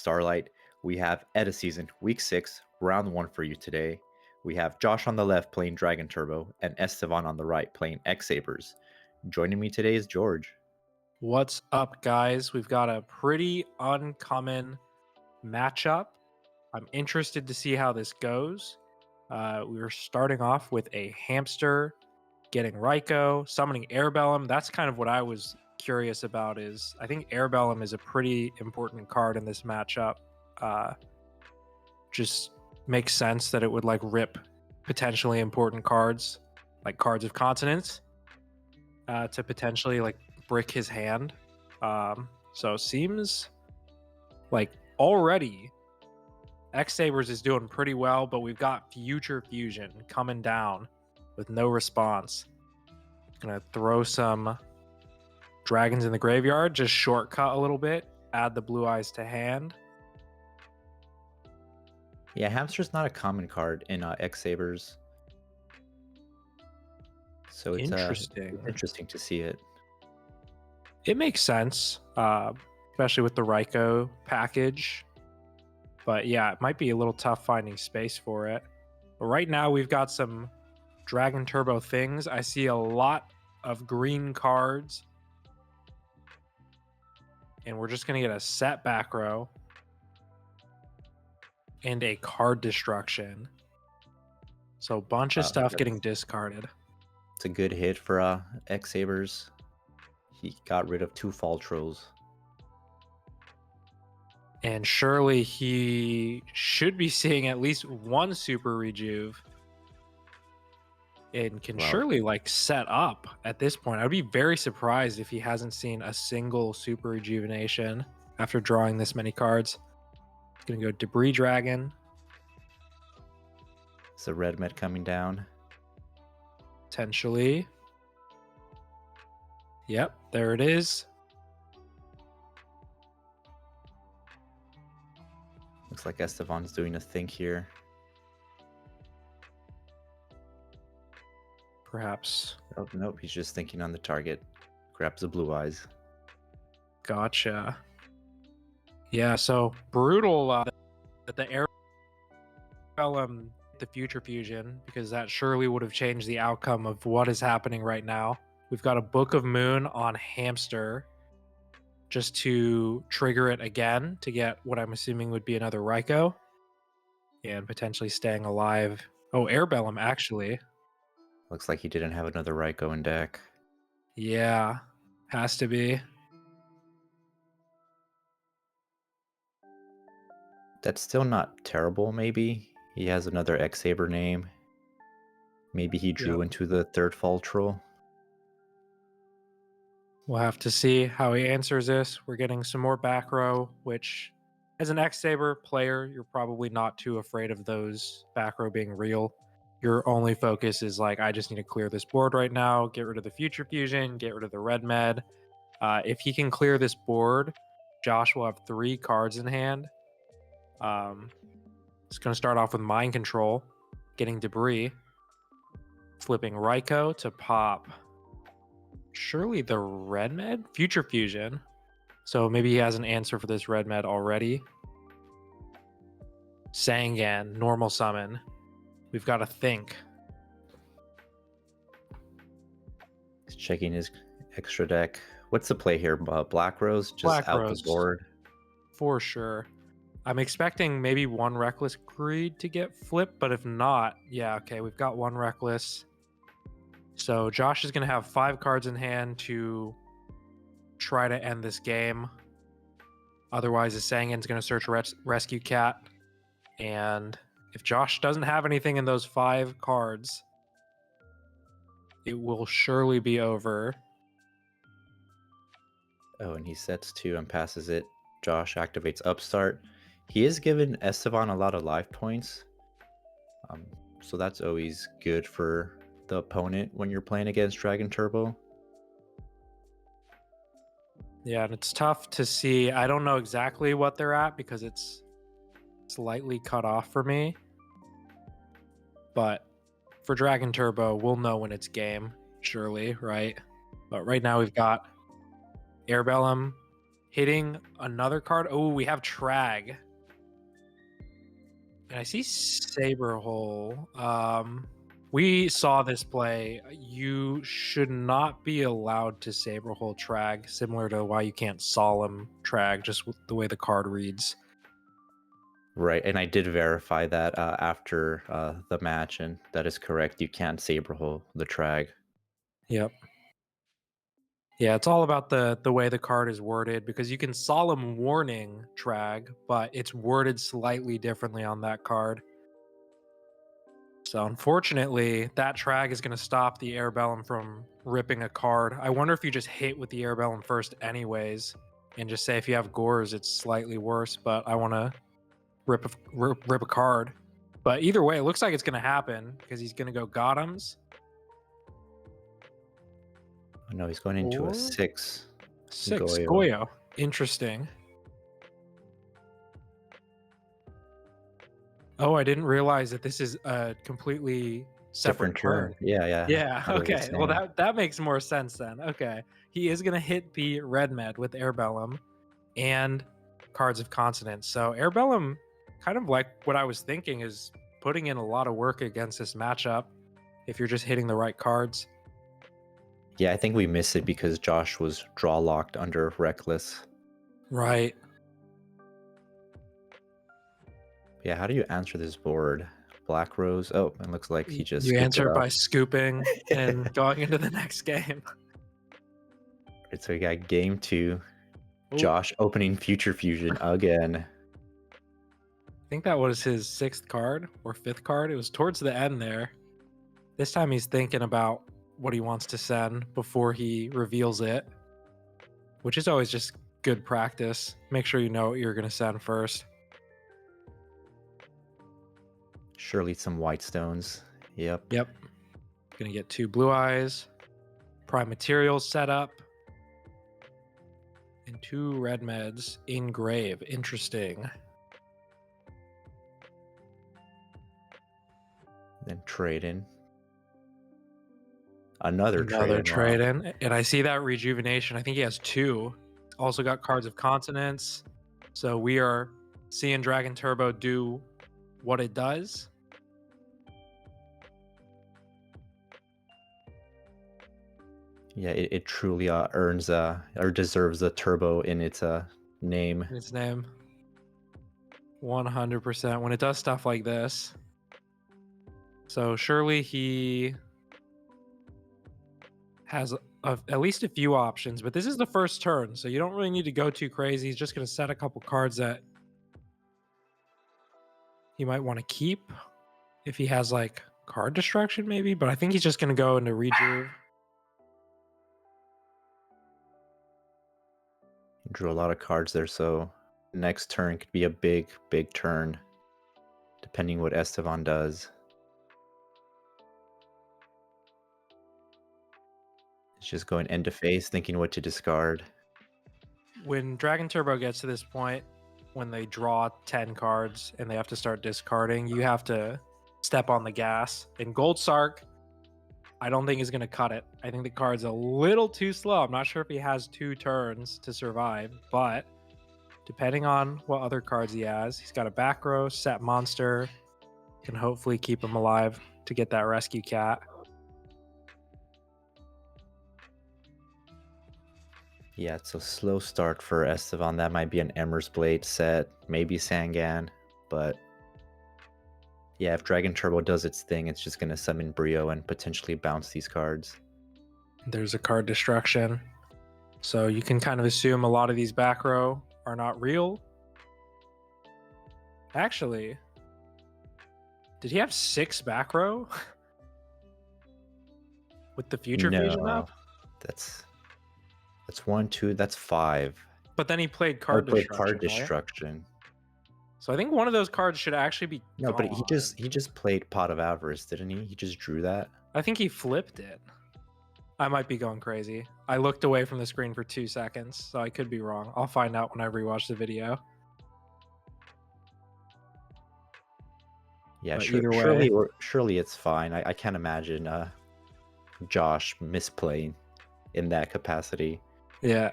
Starlight. We have Edison Week 6, Round 1 for you today. We have Josh on the left playing Dragon Turbo and Esteban on the right playing X-Sabers. Joining me today is George. What's up, guys? We've got a pretty uncommon matchup. I'm interested to see how this goes. We're starting off with a hamster getting Raikou, summoning Airbellum. That's kind of what I was curious about. Is I think Airbellum is a pretty important card in this matchup. Just makes sense that it would like rip potentially important cards, like cards of continents, to potentially like brick his hand. So it seems like already X-Sabers is doing pretty well, but we've got Future Fusion coming down with no response. Gonna throw some dragons in the graveyard, just shortcut a little bit, add the blue eyes to hand. Yeah, Hamster's not a common card in X-Sabers. So it's interesting to see it. It makes sense, especially with the Raikou package. But yeah, it might be a little tough finding space for it. But right now we've got some Dragon Turbo things. I see a lot of green cards. And we're just going to get a set back row and a card destruction. So a bunch of stuff getting discarded. It's a good hit for X-Sabers. He got rid of 2 Fall Trolls. And surely he should be seeing at least 1 Super Rejuve. And can surely like set up at this point. I'd be very surprised if he hasn't seen a single Super Rejuvenation after drawing this many cards. He's going to go Debris Dragon. It's a red med coming down. Potentially. Yep, there it is. Looks like Esteban's doing a think here. Perhaps. Oh, nope, he's just thinking on the target. Grabs the blue eyes. Gotcha. Yeah, so brutal that the Airbellum the Future Fusion, because that surely would have changed the outcome of what is happening right now. We've got a Book of Moon on Hamster just to trigger it again to get what I'm assuming would be another Raikou and potentially staying alive. Oh, Airbellum actually. Looks like he didn't have another Raikou in deck. Yeah, has to be. That's still not terrible, maybe. He has another X-Saber name. Maybe he drew into the 3rd Fall Troll. We'll have to see how he answers this. We're getting some more back row, which as an X-Saber player, you're probably not too afraid of those back row being real. Your only focus is like, I just need to clear this board right now, get rid of the Future Fusion, get rid of the red med. If he can clear this board, Josh will have 3 cards in hand. It's going to start off with Mind Control, getting Debris, flipping Raikou to pop. Surely the red med? Future Fusion. So maybe he has an answer for this red med already. Sangan, normal summon. We've got to think. He's checking his extra deck. What's the play here? Black Rose? Just Black out Rose. The board? For sure. I'm expecting maybe 1 Reckless Greed to get flipped, but if not, yeah, okay, we've got 1 Reckless. So Josh is going to have 5 cards in hand to try to end this game. Otherwise, the Sangan's going to search Rescue Cat. And if Josh doesn't have anything in those 5 cards, it will surely be over. Oh, and he sets 2 and passes it. Josh activates Upstart. He is giving Esteban a lot of life points. So that's always good for the opponent when you're playing against Dragon Turbo. Yeah, and it's tough to see. I don't know exactly what they're at because it's slightly cut off for me. But for Dragon Turbo, we'll know when it's game, surely, right? But right now we've got Airbellum hitting another card. Oh, we have Trag. And I see Saber Hole. We saw this play. You should not be allowed to Saber Hole Trag, similar to why you can't Solemn Trag, just with the way the card reads. Right, and I did verify that after the match, and that is correct. You can't saber hole the trag. Yep. Yeah, it's all about the way the card is worded, because you can Solemn Warning Trag, but it's worded slightly differently on that card. So unfortunately, that Trag is going to stop the Airbellum from ripping a card. I wonder if you just hit with the Airbellum first anyways, and just say if you have Gores, it's slightly worse, but I want to rip a card. But either way, it looks like it's going to happen, because he's going to go Gotham's. Oh, no, he's going into a 6. 6 Goyo. Interesting. Oh, I didn't realize that this is a completely separate turn. Yeah. Yeah. Okay. Well, that makes more sense then. Okay. He is gonna hit the red med with Airbellum and Cards of Consonance. So Airbellum, kind of like what I was thinking, is putting in a lot of work against this matchup if you're just hitting the right cards. Yeah, I think we missed it because Josh was draw locked under Reckless. Right. Yeah, how do you answer this board? Black Rose. Oh, it looks like he just. You answer by scooping and going into the next game. Right, so we got game 2. Ooh. Josh opening Future Fusion again. I think that was his 6th card or 5th card. It was towards the end there. This time he's thinking about what he wants to send before he reveals it, which is always just good practice. Make sure you know what you're going to send first. Surely some white stones. Yep. Gonna get 2 blue eyes, prime materials set up, and 2 red meds engrave. Interesting. Then trade in. Another trade in. And I see that rejuvenation. I think he has 2. Also got Cards of Consonance. So we are seeing Dragon Turbo do what it does. Yeah, it truly earns or deserves a turbo in its name. 100% when it does stuff like this. So surely he has at least a few options, but this is the first turn, so you don't really need to go too crazy. He's just going to set a couple cards that he might want to keep if he has like card destruction maybe, but I think he's just going to go into rejuve. He drew a lot of cards there, so next turn could be a big turn, depending what Estevan does. It's just going end to face, thinking what to discard. When Dragon Turbo gets to this point, when they draw 10 cards and they have to start discarding, you have to step on the gas. And Gold Sark, I don't think is going to cut it. I think the card's a little too slow. I'm not sure if he has 2 turns to survive, but depending on what other cards he has, he's got a back row, set monster, can hopefully keep him alive to get that rescue cat. Yeah, it's a slow start for Estevan. That might be an Emmer's Blade set, maybe Sangan, but yeah, if Dragon Turbo does its thing, it's just going to summon Brio and potentially bounce these cards. There's a card destruction. So you can kind of assume a lot of these back row are not real. Actually, did he have 6 back row? With the Future Fusion up? That's 1, 2, that's 5. But then he played card destruction. Right? So I think one of those cards should actually be gone. But he just played Pot of Avarice, didn't he? He just drew that. I think he flipped it. I might be going crazy. I looked away from the screen for 2 seconds, so I could be wrong. I'll find out when I rewatch the video. Yeah, surely it's fine. I can't imagine Josh misplaying in that capacity. Yeah.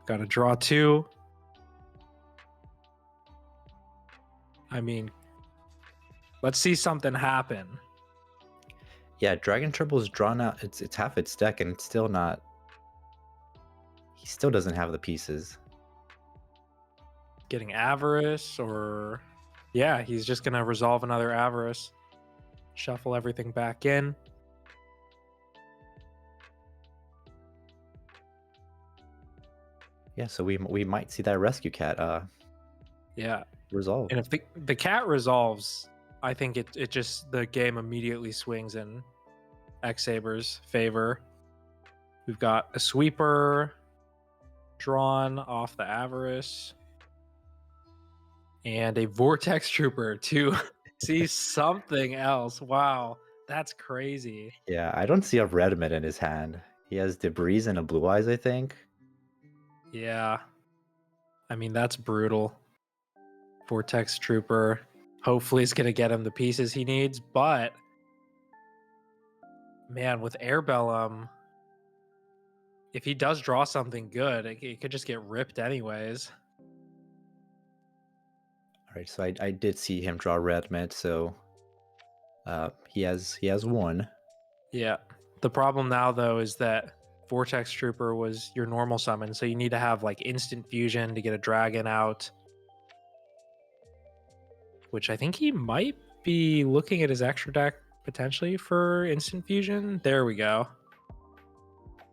Got to draw 2. I mean, let's see something happen. Yeah, Dragon Turbo's drawn out. It's half its deck, and it's still not. He still doesn't have the pieces. Getting Avarice, or yeah, he's just gonna resolve another Avarice. Shuffle everything back in. Yeah, so we might see that rescue cat Yeah, resolve. and if the cat resolves, I think it just the game immediately swings in X-Sabers' favor. We've got a sweeper drawn off the Avarice and a Vortex Trooper to see something else. Wow, that's crazy. Yeah, I don't see a Redmond in his hand. He has Debris and a Blue Eyes, I think. Yeah, I mean, that's brutal. Vortex Trooper. Hopefully it's going to get him the pieces he needs, but man, with Airbellum, if he does draw something good, it could just get ripped anyways. All right, so I did see him draw Redmond, so he has 1. Yeah. The problem now though is that Vortex Trooper was your normal summon, so you need to have like instant fusion to get a dragon out. Which I think he might be looking at his extra deck potentially for instant fusion. There we go.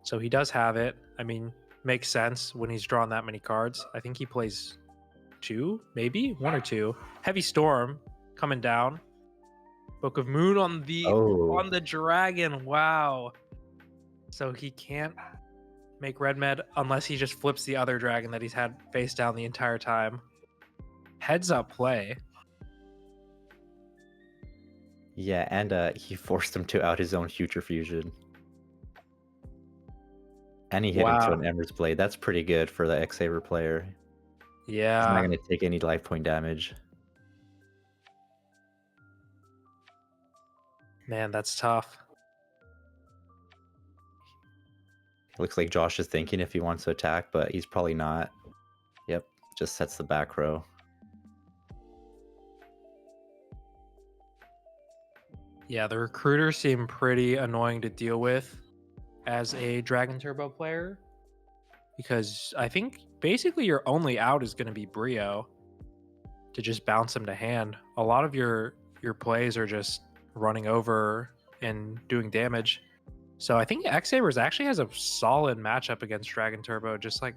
So he does have it. I mean, makes sense when he's drawn that many cards. I think he plays 2, maybe 1 or 2. Heavy Storm coming down. Book of Moon on the dragon. Wow. So he can't make Red Med unless he just flips the other dragon that he's had face down the entire time. Heads up play. Yeah, and he forced him to out his own Future Fusion. And he hit him to an Ember's Blade. That's pretty good for the X-Saber player. Yeah. He's not going to take any life point damage. Man, that's tough. It looks like Josh is thinking if he wants to attack, but he's probably not. Yep, just sets the back row. Yeah, the recruiters seem pretty annoying to deal with as a Dragon Turbo player, because I think basically your only out is going to be Brio to just bounce him to hand. A lot of your plays are just running over and doing damage. So I think X-Sabers actually has a solid matchup against Dragon Turbo, just like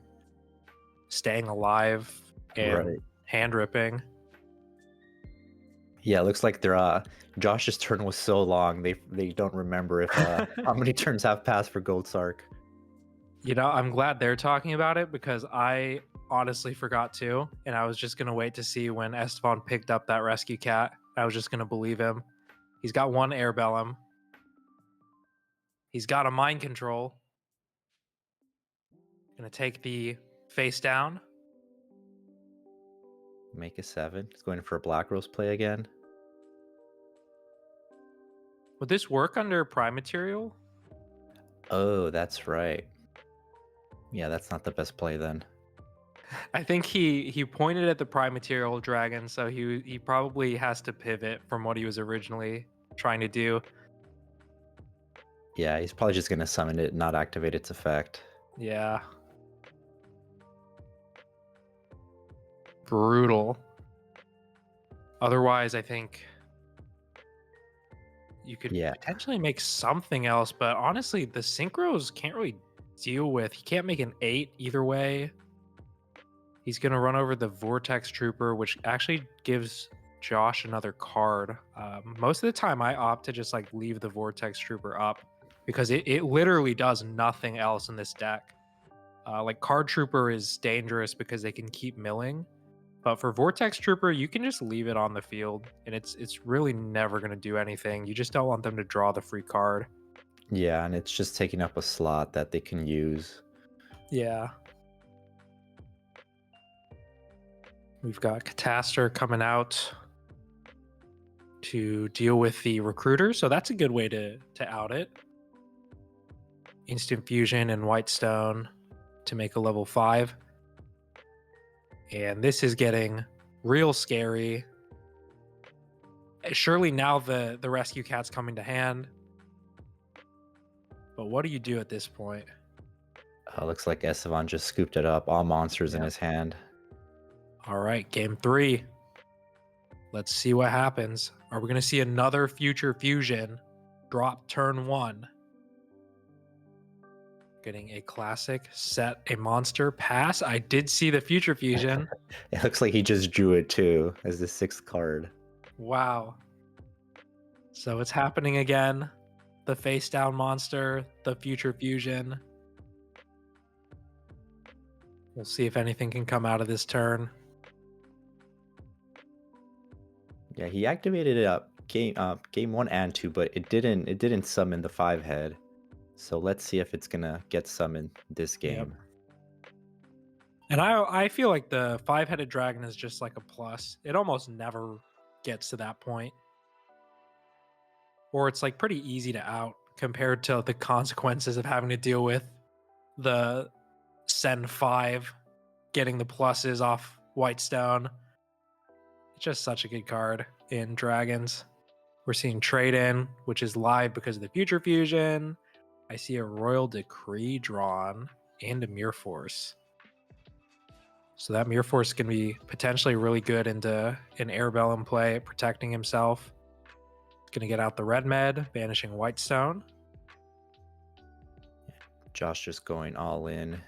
staying alive and hand ripping. Yeah, it looks like their Josh's turn was so long they don't remember if how many turns have passed for Gold Sark. You know, I'm glad they're talking about it because I honestly forgot to, and I was just gonna wait to see when Esteban picked up that rescue cat. I was just gonna believe him. He's got 1 Airbellum. He's got a mind control. Gonna take the face down. Make a 7. He's going for a Black Rose play again. Would this work under Prime Material? Oh, that's right. Yeah, that's not the best play then. I think he pointed at the Prime Material dragon, so he probably has to pivot from what he was originally trying to do. Yeah, he's probably just going to summon it and not activate its effect. Yeah. Brutal. Otherwise, I think you could potentially make something else, but honestly, the synchros can't really deal with. He can't make an 8 either way. He's going to run over the Vortex Trooper, which actually gives Josh another card. Most of the time, I opt to just like leave the Vortex Trooper up because it literally does nothing else in this deck. Like Card Trooper is dangerous because they can keep milling. But for Vortex Trooper, you can just leave it on the field, and it's really never going to do anything. You just don't want them to draw the free card. Yeah, and it's just taking up a slot that they can use. Yeah. We've got Catastor coming out to deal with the Recruiter, so that's a good way to out it. Instant Fusion and White Stone to make a level 5. And this is getting real scary. Surely now the rescue cat's coming to hand. But what do you do at this point? Looks like Esteban just scooped it up. All monsters in Yep. his hand. All right, game 3. Let's see what happens. Are we going to see another future fusion drop turn 1? Getting a classic, set a monster, pass. I did see the future fusion. It looks like he just drew it too as the 6th card. Wow. So it's happening again. The face down monster, the future fusion. We'll see if anything can come out of this turn. Yeah, he activated it up game 1 and 2, but it didn't summon the 5-head. So let's see if it's gonna get summoned this game. Yep. And I feel like the 5-headed dragon is just like a plus. It almost never gets to that point. Or it's like pretty easy to out compared to the consequences of having to deal with the send 5 getting the pluses off Whitestone. It's just such a good card in Dragons. We're seeing Trade In, which is live because of the Future Fusion. I see a Royal Decree drawn and a Mirror Force. So that Mirror Force can be potentially really good into an Airbellum play, protecting himself. Going to get out the red med, banishing Whitestone. Josh just going all in.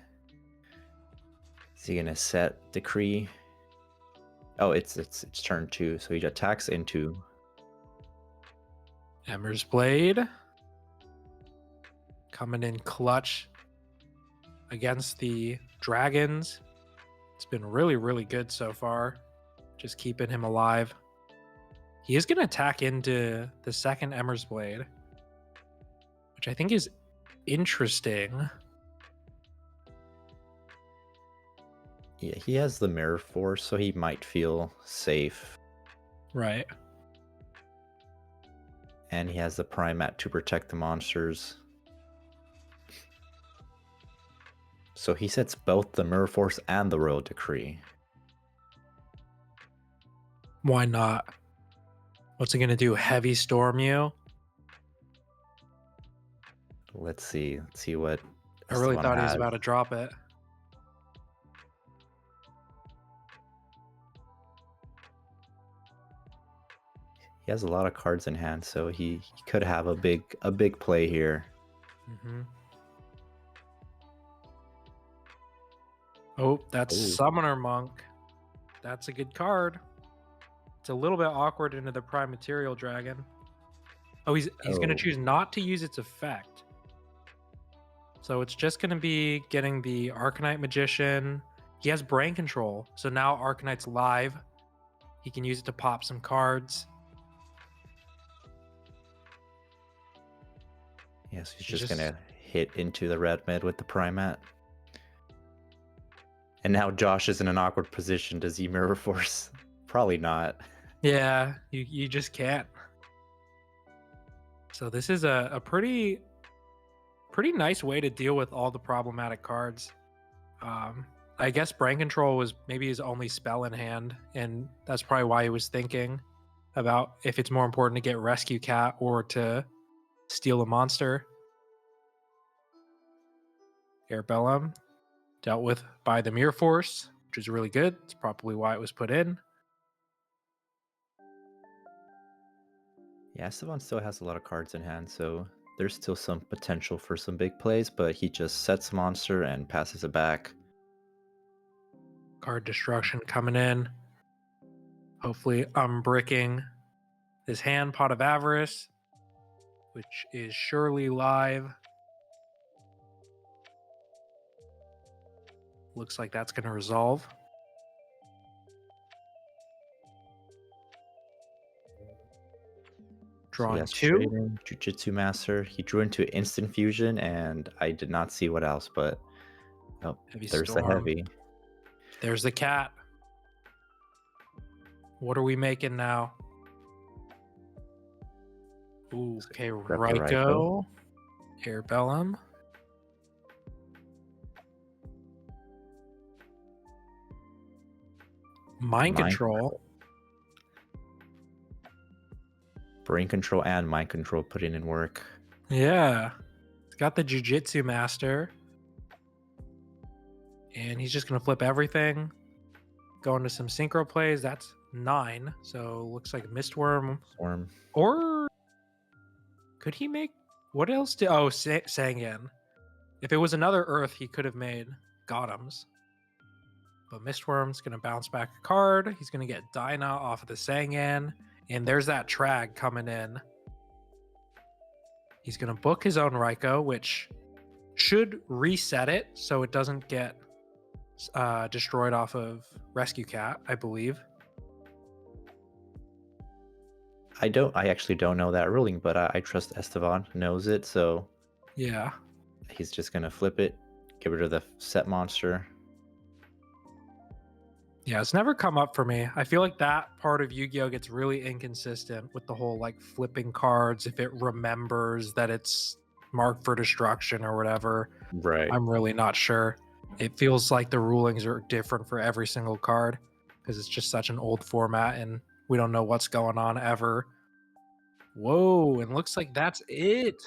Is he gonna set Decree? Oh, it's turn 2, so he attacks into Ember's Blade. Coming in clutch against the Dragons. It's been really, really good so far. Just keeping him alive. He is going to attack into the second Ember's Blade, which I think is interesting. Yeah, he has the Mirror Force, so he might feel safe. Right. And he has the Primat to protect the monsters. So he sets both the Mirror Force and the Royal Decree. Why not? What's it going to do? Heavy storm you? Let's see. Let's see what I really Esteban thought he was has. about to drop it. He has a lot of cards in hand, so he could have a big play here. Mm-hmm. Oh, that's Ooh. Summoner Monk. That's a good card. It's a little bit awkward into the Prime Material Dragon. Oh, he's going to choose not to use its effect. So it's just going to be getting the Arcanite Magician. He has Brain Control, so now Arcanite's live. He can use it to pop some cards. Yes, he's just gonna hit into the red med with the Primat. And now Josh is in an awkward position. Does he Mirror Force? Probably not. Yeah, you just can't. So this is a pretty nice way to deal with all the problematic cards. I guess Brain Control was maybe his only spell in hand, and that's probably why he was thinking about if it's more important to get Rescue Cat or to steal a monster. Airbellum dealt with by the Mirror Force, which is really good. It's probably why it was put in. Yeah, Esteban still has a lot of cards in hand, so there's still some potential for some big plays, but he just sets monster and passes it back. Card destruction coming in. Hopefully unbricking this hand, Pot of Avarice, which is surely live. Looks like that's going to resolve. Drawing So 2. Jujutsu Master. He drew into Instant Fusion, and I did not see what else, but oh, Heavy there's Storm. the heavy. There's the cat. What are we making now? Ooh, okay, Raikou. Airbellum. Mind Mind control. brain control and mind control putting in work. Yeah. He's got the jujitsu master. And he's just going to flip everything. Go into some synchro plays. That's 9. So looks like Mistworm. Storm. Or could he make... What else did... Oh, Sangan. If it was another Earth, he could have made Gothams. But Mistworm's going to bounce back a card. He's going to get Dinah off of the Sangan. And there's that Trag coming in. He's going to book his own Raikou, which should reset it so it doesn't get destroyed off of Rescue Cat, I believe. I actually don't know that ruling, but I trust Esteban knows it, so Yeah. he's just gonna flip it, get rid of the set monster. Yeah, it's never come up for me. I feel like that part of Yu-Gi-Oh gets really inconsistent with the whole like flipping cards if it remembers that it's marked for destruction or whatever. Right. I'm really not sure. It feels like the rulings are different for every single card because it's just such an old format and we don't know what's going on ever. Whoa, and looks like that's it.